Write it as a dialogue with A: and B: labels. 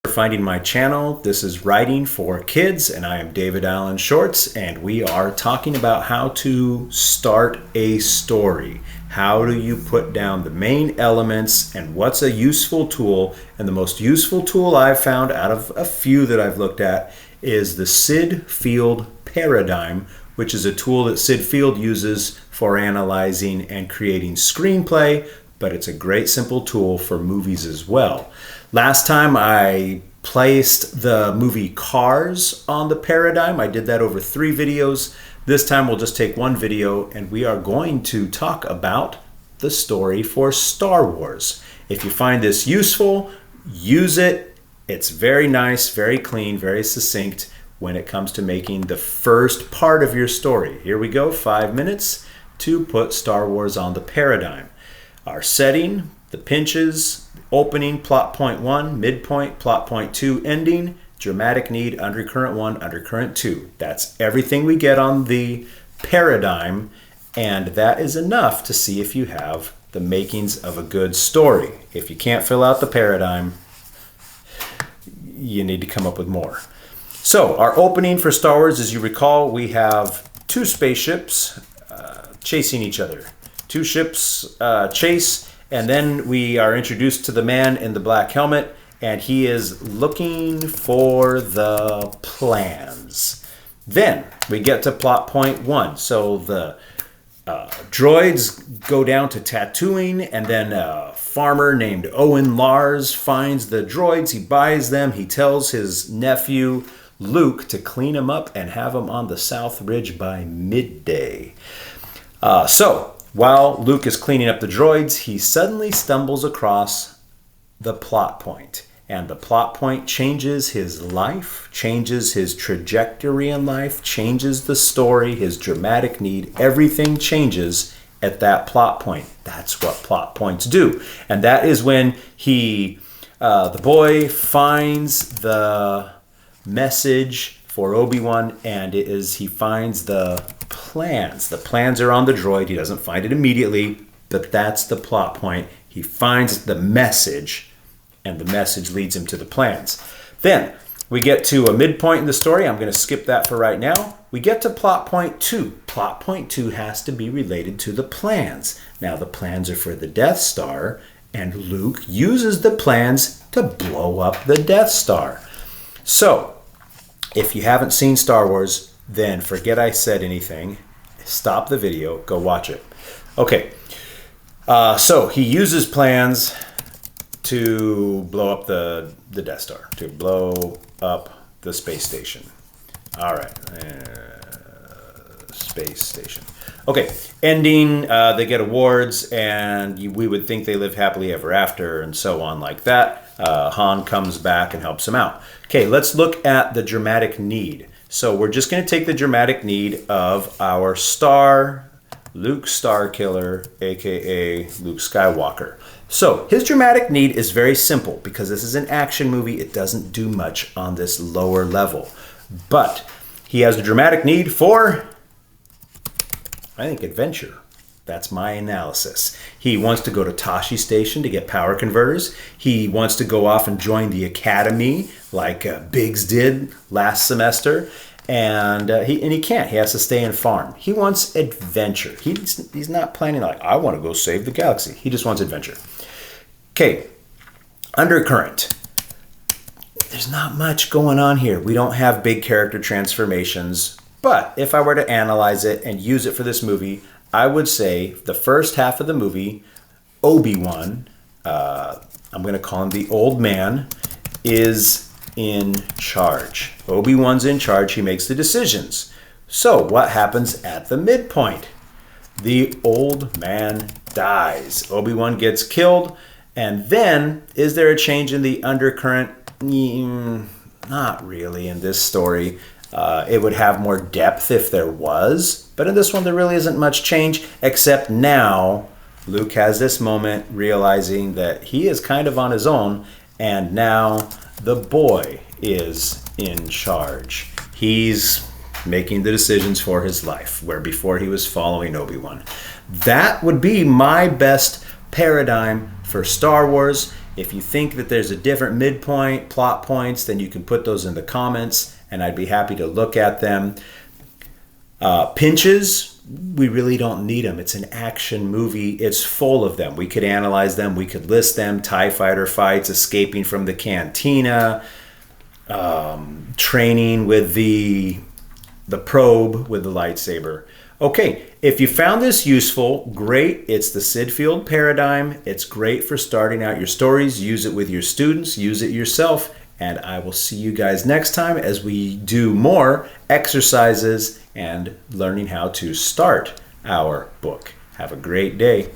A: Finding my channel. This is Writing for Kids, and I am David Allen Shorts, and we are talking about how to start a story. How do you put down the main elements, and what's a useful tool? And the most useful tool I've found out of a few that I've looked at is the Syd Field paradigm, which is a tool that Syd Field uses for analyzing and creating screenplay, but it's a great simple tool for movies as well. Last time I placed the movie Cars on the paradigm. I did that over 3 videos. This time we'll just take one video and we are going to talk about the story for Star Wars. If you find this useful, use it. It's very nice, very clean, very succinct when it comes to making the first part of your story. Here we go, 5 minutes to put Star Wars on the paradigm. Our setting, the pinches, opening, plot point 1, midpoint, plot point 2, ending, dramatic need, undercurrent 1, undercurrent 2. That's everything we get on the paradigm, and that is enough to see if you have the makings of a good story. If you can't fill out the paradigm, you need to come up with more. So our opening for Star Wars, as you recall, we have 2 spaceships chasing each other. 2 ships chase, and then we are introduced to the man in the black helmet, and he is looking for the plans. Then we get to plot point 1. So the droids go down to Tatooine, and then a farmer named Owen Lars finds the droids. He buys them. He tells his nephew Luke to clean them up and have them on the South Ridge by midday. While Luke is cleaning up the droids, he suddenly stumbles across the plot point. And the plot point changes his life, changes his trajectory in life, changes the story, his dramatic need. Everything changes at that plot point. That's what plot points do. And that is when the boy finds the message for Obi-Wan, and he finds the plans. The plans are on the droid. He doesn't find it immediately, but that's the plot point. He finds the message, and the message leads him to the plans. Then we get to a midpoint in the story. I'm going to skip that for right now. We get to plot point 2. Plot point 2 has to be related to the plans. Now the plans are for the Death Star, and Luke uses the plans to blow up the Death Star. So if you haven't seen Star Wars, then forget I said anything. Stop the video, go watch it. Okay, so he uses plans to blow up the Death Star, to blow up the space station. All right, space station. Okay, ending, they get awards, and we would think they live happily ever after, and so on like that. Han comes back and helps him out. Okay, let's look at the dramatic need. So we're just going to take the dramatic need of our star, Luke Starkiller, aka Luke Skywalker. So his dramatic need is very simple because this is an action movie. It doesn't do much on this lower level. But he has a dramatic need for, I think, adventure. That's my analysis. He wants to go to Tashi Station to get power converters. He wants to go off and join the academy like Biggs did last semester. And he can't. He has to stay and farm. He wants adventure. He's not planning like, I want to go save the galaxy. He just wants adventure. Okay, undercurrent. There's not much going on here. We don't have big character transformations. But if I were to analyze it and use it for this movie, I would say the first half of the movie, Obi-Wan, I'm going to call him the old man, is in charge. Obi-Wan's in charge. He makes the decisions. So what happens at the midpoint? The old man dies. Obi-Wan gets killed. And then, is there a change in the undercurrent? Not really in this story. It would have more depth if there was, but in this one there really isn't much change, except now Luke has this moment realizing that he is kind of on his own, and now the boy is in charge. He's making the decisions for his life, where before he was following Obi-Wan. That would be my best paradigm for Star Wars. If you think that there's a different midpoint, plot points, then you can put those in the comments, and I'd be happy to look at them. Pinches, we really don't need them. It's an action movie. It's full of them. We could analyze them. We could list them. TIE fighter fights, escaping from the cantina, training with the probe with the lightsaber. Okay, if you found this useful, great. It's the Syd Field paradigm. It's great for starting out your stories. Use it with your students. Use it yourself. And I will see you guys next time as we do more exercises and learning how to start our book. Have a great day.